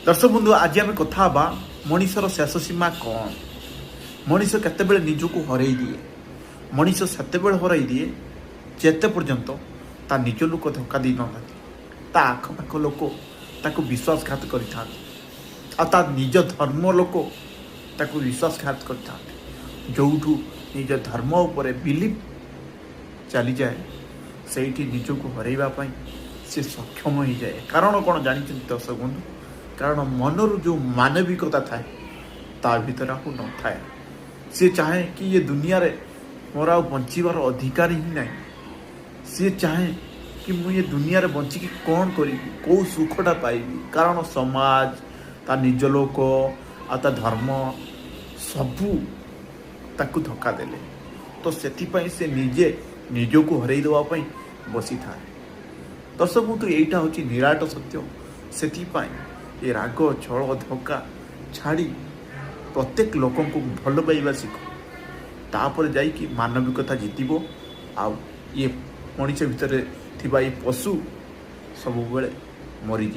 दर्शक बंधु आज आम कथा हाँ मनीषर शेष सीमा कौन। मनीष केतेबेले निजको हरई दिए। मनीष सेतेबेले हरई दिए जेते पर्यंत ता निज लोक धोखा दी ना ता आखपाख लोक ताको विश्वासघात कर निज धर्म लोक ताको विश्वासघात कर जोठू निज धर्म उपर बिलीव चली जाए से निजको हरइवाई से सक्षम हो जाए। कारण कौन जानी दर्शक बंधु, कारण मनर जो मानविकता थाए ता भीतर आपको न थाए। सी चाहे कि ये दुनिया रे मोर आ बंचार अधिकार ही ना। सी चाहे कि मुझे दुनिया रे बंचिकी कौन करी कौ सुखटा पाइबी, कारण समाज ता निज लोक आ ता धर्म सबू ताकू धोखा देले। तो सेथिपाई से निजे निजको हरई देवाई बसी था। दर्शक बंधु यहीटा हूँ निराट सत्य। सेथिपाई ये राग छल धोखा छाड़ी प्रत्येक लोक को भल पाइबा शिख, तापर जाइकी मानविकता जीतब। आउ ये मनीष भितर थिबा ये पशु सब बेले मरीज।